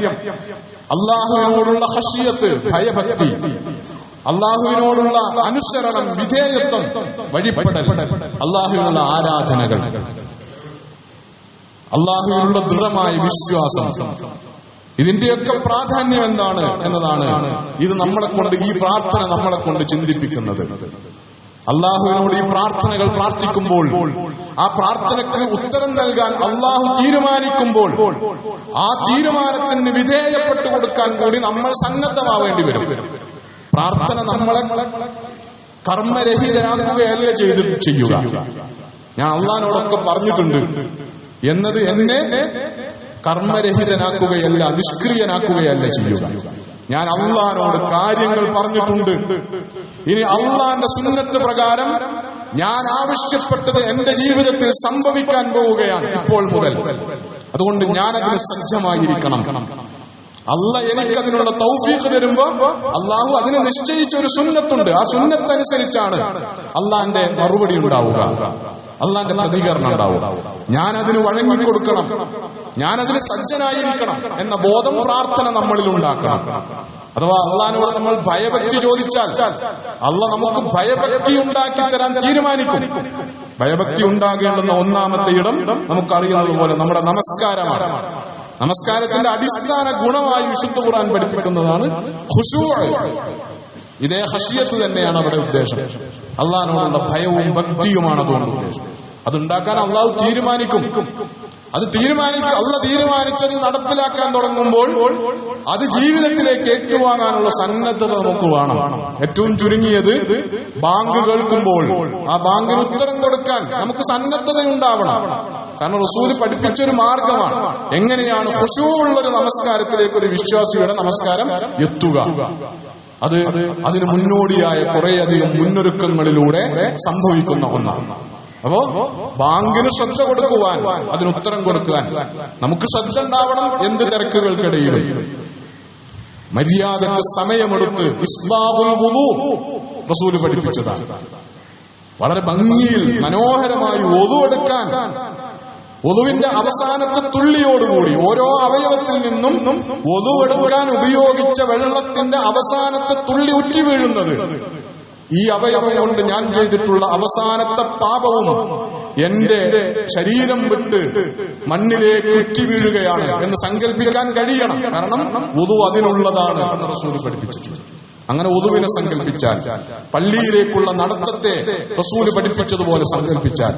അള്ളാഹുവിനോടുള്ള ഖശിയത്ത്, ഭയഭക്തി, അള്ളാഹുവിനോടുള്ള അനുസരണം, വിധേയത്വം, വഴിപ്പെടൽ, അള്ളാഹുവിനുള്ള ആരാധനകൾ, അള്ളാഹുവിനുള്ള ദൃഢമായ വിശ്വാസം, ഇതിന്റെയൊക്കെ പ്രാധാന്യം എന്താണ് എന്നതാണ് ഇത് നമ്മളെ കൊണ്ട്, ഈ പ്രാർത്ഥന നമ്മളെ കൊണ്ട് ചിന്തിപ്പിക്കുന്നത്. അള്ളാഹുവിനോട് ഈ പ്രാർത്ഥനകൾ പ്രാർത്ഥിക്കുമ്പോൾ, ആ പ്രാർത്ഥനയ്ക്ക് ഉത്തരം നൽകാൻ അള്ളാഹു തീരുമാനിക്കുമ്പോൾ, ആ തീരുമാനത്തിന് വിധേയപ്പെട്ടു കൊടുക്കാൻ കൂടി നമ്മൾ സന്നദ്ധമാവേണ്ടി വരും. പ്രാർത്ഥന നമ്മളെ കർമ്മരഹിതരാക്കുകയല്ല ചെയ്യുക. ഞാൻ അള്ളാഹിനോടൊക്കെ പറഞ്ഞിട്ടുണ്ട് എന്നത് എന്നെ കർമ്മരഹിതനാക്കുകയല്ല, നിഷ്ക്രിയനാക്കുകയല്ല ചെയ്യുക. ഞാൻ അള്ളാഹിനോട് കാര്യങ്ങൾ പറഞ്ഞിട്ടുണ്ട്. ഇനി അള്ളാഹിന്റെ സുന്നത്ത് പ്രകാരം ഞാൻ ആവശ്യപ്പെട്ടത് എന്റെ ജീവിതത്തിൽ സംഭവിക്കാൻ പോവുകയാണ് ഇപ്പോൾ മുതൽ. അതുകൊണ്ട് ഞാനതിന് സജ്ജമായിരിക്കണം. അള്ളാഹ് എനിക്കതിനുള്ള തൗഫീഖ് തരുമ്പോ അള്ളാഹു അതിന് നിശ്ചയിച്ച ഒരു സുന്നത്തുണ്ട്. ആ സുന്നത്തനുസരിച്ചാണ് അള്ളാഹിന്റെ മറുപടി ഉണ്ടാവുക, അള്ളാഹിന്റെ പ്രതികരണം ഉണ്ടാവുക. ഞാനതിന് വഴങ്ങിക്കൊടുക്കണം, ഞാനതിന് സജ്ജനായിരിക്കണം എന്ന ബോധം പ്രാർത്ഥന നമ്മളിൽ ഉണ്ടാക്കണം. അഥവാ അള്ളാഹിനോട് നമ്മൾ ഭയഭക്തി ചോദിച്ചാൽ അള്ളാഹ് നമുക്ക് ഭയഭക്തി ഉണ്ടാക്കി തരാൻ തീരുമാനിക്കും. ഭയഭക്തി ഉണ്ടാകേണ്ടുന്ന ഒന്നാമത്തെ ഇടം നമുക്കറിയുന്നത് പോലെ നമ്മുടെ നമസ്കാരമാണ്. നമസ്കാരത്തിന്റെ അടിസ്ഥാന ഗുണമായി വിശുദ്ധ ഖുർആൻ പഠിപ്പിക്കുന്നതാണ് ഖുശൂഅ്. ഇതേ ഖശിയത്ത് തന്നെയാണ് അവിടെ ഉദ്ദേശം. അള്ളാഹിനോടുള്ള ഭയവും ഭക്തിയുമാണ് അതുകൊണ്ട് ഉദ്ദേശം. അതുണ്ടാക്കാൻ അള്ളാഹു തീരുമാനിക്കും. അത് അള്ള തീരുമാനിച്ചത് നടപ്പിലാക്കാൻ തുടങ്ങുമ്പോൾ അത് ജീവിതത്തിലേക്ക് ഏറ്റുവാങ്ങാനുള്ള സന്നദ്ധത നമുക്ക് വേണം. ഏറ്റവും ചുരുങ്ങിയത് ബാങ്ക് കേൾക്കുമ്പോൾ ആ ബാങ്കിന് ഉത്തരം കൊടുക്കാൻ നമുക്ക് സന്നദ്ധതയുണ്ടാവണം. കാരണം റസൂല് പഠിപ്പിച്ചൊരു മാർഗമാണ് എങ്ങനെയാണ് ഖുശൂഉള്ളൊരു നമസ്കാരത്തിലേക്ക് ഒരു വിശ്വാസിയുടെ നമസ്കാരം എത്തുക. അതിന് മുന്നോടിയായ കുറേയധികം മുന്നൊരുക്കങ്ങളിലൂടെ സംഭവിക്കുന്ന ഒന്നാണ്. അപ്പോ ബാങ്കിന് ശ്രദ്ധ കൊടുക്കുവാൻ, അതിന് ഉത്തരം കൊടുക്കാൻ നമുക്ക് ശ്രദ്ധ ഉണ്ടാവണം. എന്ത് തിരക്കുകൾക്കിടയിലും മര്യാദക്ക് സമയമെടുത്ത് ഇസ്ബാഹുൽ വുളു റസൂല് പഠിപ്പിച്ചതാണ്. വളരെ ഭംഗിയിൽ മനോഹരമായി വുളു എടുക്കാൻ, വുളുവിന്റെ അവസാനത്തെ തുള്ളിയോടുകൂടി ഓരോ അവയവത്തിൽ നിന്നും വുളു എടുക്കാൻ ഉപയോഗിച്ച വെള്ളത്തിന്റെ അവസാനത്തെ തുള്ളി ഉറ്റി വീഴുന്നത് ഈ അവയവം കൊണ്ട് ഞാൻ ചെയ്തിട്ടുള്ള അവസാനത്തെ പാപവും എന്റെ ശരീരം വിട്ട് മണ്ണിലേക്ക് ഉറ്റി വീഴുകയാണ് എന്ന് സങ്കല്പിക്കാൻ കഴിയണം. കാരണം വുളു അതിനുള്ളതാണ് എന്ന് റസൂൽ പഠിപ്പിച്ചിട്ടുണ്ട്. അങ്ങനെ വുളുവിനെ സങ്കല്പിച്ചാൽ, പള്ളിയിലേക്കുള്ള നടത്തത്തെ റസൂൽ പഠിപ്പിച്ചതുപോലെ സങ്കല്പിച്ചാൽ,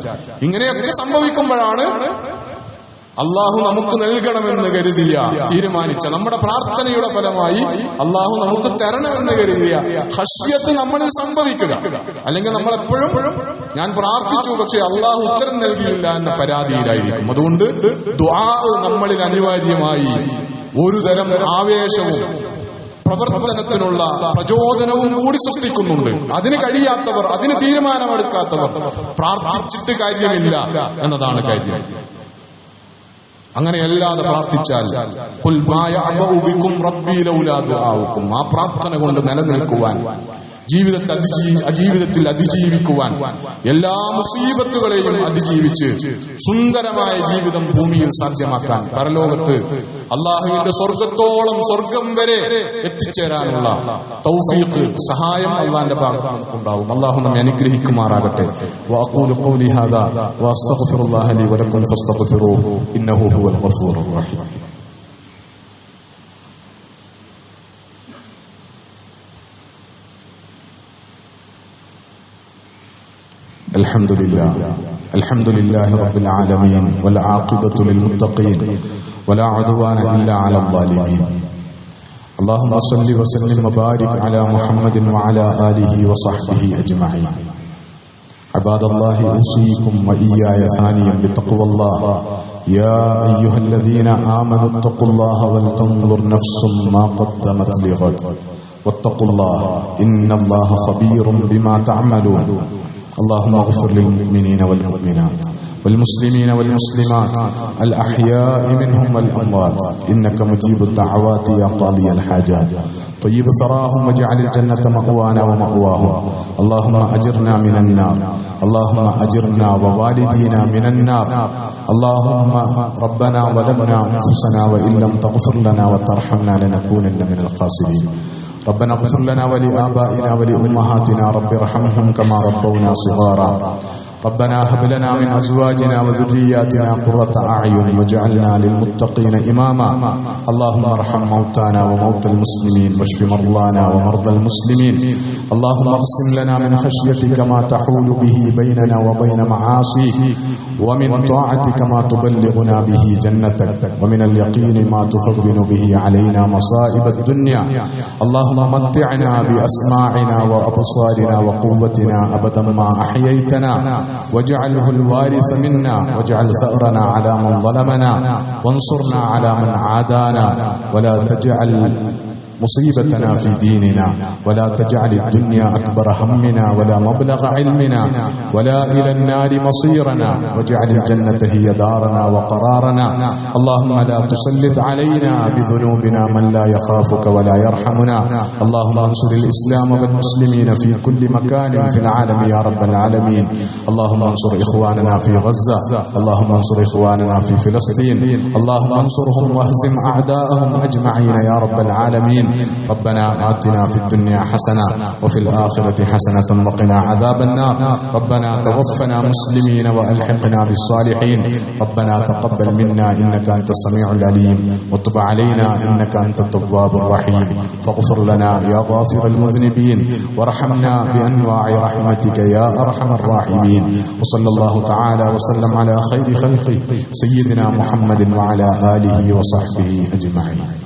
ഇങ്ങനെയൊക്കെ സംഭവിക്കുമ്പോഴാണ് അള്ളാഹു നമുക്ക് നൽകണമെന്ന് കരുതിയ തീരുമാനിച്ച നമ്മുടെ പ്രാർത്ഥനയുടെ ഫലമായി അള്ളാഹു നമുക്ക് തരണമെന്ന് കരുതിയ ഖശ്യത്ത് നമ്മളിൽ സംഭവിക്കുക. അല്ലെങ്കിൽ നമ്മൾ എപ്പോഴും ഞാൻ പ്രാർത്ഥിച്ചു പക്ഷെ അള്ളാഹു ഉത്തരം നൽകിയില്ല എന്ന പരാതിയിലായിരിക്കും. അതുകൊണ്ട് ദുആ നമ്മളിൽ അനിവാര്യമായി ഒരു തരം ആവേശവും പ്രവർത്തനത്തിനുള്ള പ്രചോദനവും കൂടി സൃഷ്ടിക്കുന്നുണ്ട്. അതിന് കഴിയാത്തവർ, അതിന് തീരുമാനമെടുക്കാത്തവർ പ്രാർത്ഥിച്ചിട്ട് കാര്യമില്ല എന്നതാണ് കാര്യം. അങ്ങനെയല്ലാതെ പ്രാർത്ഥിച്ചാൽ ഖുൽ മാ യഅബഉ ബികും റബ്ബി ലൗലാ ദുആഉകും, ആ പ്രാർത്ഥന കൊണ്ട് നിലനിൽക്കുവാൻ, ജീവിതത്തിൽ അതിജീവിക്കുവാൻ, എല്ലാ മുസീബത്തുകളെയും അതിജീവിച്ച് സുന്ദരമായ ജീവിതം ഭൂമിയിൽ സാധ്യമാക്കാൻ, പരലോകത്ത് അള്ളാഹുവിന്റെ സ്വർഗത്തോളം സ്വർഗം വരെ എത്തിച്ചേരാനുള്ള തൗഫീഖ്, സഹായം അള്ളാഹിന്റെ ഭാഗത്ത് നമുക്കുണ്ടാവും. അള്ളാഹു നമ്മെ അനുഗ്രഹിക്കുമാറാകട്ടെ. വഅഖൂലു ഖൗലി ഹാദാ വഅസ്തഗ്ഫിറുല്ലാഹ ലി വലക്കും ഫസ്തഗ്ഫിറൂഹു ഇന്നഹു ഹുവൽ ഗഫൂറുർ റഹീം. الحمد لله رب العالمين والعاقبة للمتقين ولا عدوان إلا على الظالمين. اللهم صل وسلم وبارك على محمد وعلى آله وصحبه أجمعين. عباد الله أوصيكم وإياي ثانيا بتقوى الله. يا أيها الذين آمنوا اتقوا الله ولتنظر نفس ما قدمت لغد واتقوا الله إن الله خبير بما تعملون. اللهم اغفر للمؤمنين والمؤمنات والمسلمين والمسلمات الأحياء منهم والأموات إنك مجيب الدعوات يا قاضي الحاجات. طيب ثراهم واجعل الجنة مأوانا ومأواهم. اللهم أجرنا من النار، اللهم أجرنا ووالدينا من النار. اللهم ربنا ظلمنا أنفسنا وإن لم تغفر لنا وترحمنا لنكونن من الخاسرين. ربنا اغفر لنا ولآبائنا ولأمهاتنا رب ارحمهم كما ربونا صغارا. ربنا هب لنا من أزواجنا وذرياتنا قرة أعين واجعلنا للمتقين إماما. اللهم ارحم موتانا وموتى المسلمين واشف مرضانا ومرضى المسلمين. اللهم اقسم لنا من خشيتك ما تحول به بيننا وبين معاصيك، ومن طاعتك ما تبلغنا به جنتك، ومن اليقين ما تهون به علينا مصائب الدنيا. اللهم متعنا بأسماعنا وأبصارنا وقوتنا أبدا ما أحييتنا، واجعله الوارث منا، واجعل ثأرنا على من ظلمنا، وانصرنا على من عادانا، ولا تجعل مصيبتنا في ديننا، ولا تجعل الدنيا أكبر همنا ولا مبلغ علمنا ولا إلى النار مصيرنا، واجعل الجنة هي دارنا وقرارنا. اللهم لا تسلط علينا بذنوبنا من لا يخافك ولا يرحمنا. اللهم انصر الإسلام والمسلمين في كل مكان في العالم يا رب العالمين. اللهم انصر إخواننا في غزة، اللهم انصر إخواننا في فلسطين، اللهم انصرهم واهزم أعداءهم أجمعين يا رب العالمين. آمين. ربنا آتنا في الدنيا حسنة وفي الآخرة حسنة وقنا عذاب النار. ربنا توفنا مسلمين وألحقنا بالصالحين. ربنا تقبل منا إنك أنت السميع العليم وتب علينا إنك أنت التواب الرحيم. فاغفر لنا يا غافر المذنبين وارحمنا بأنواع رحمتك يا أرحم الراحمين. وصلى الله تعالى وسلم على خير خلقه سيدنا محمد وعلى آله وصحبه أجمعين.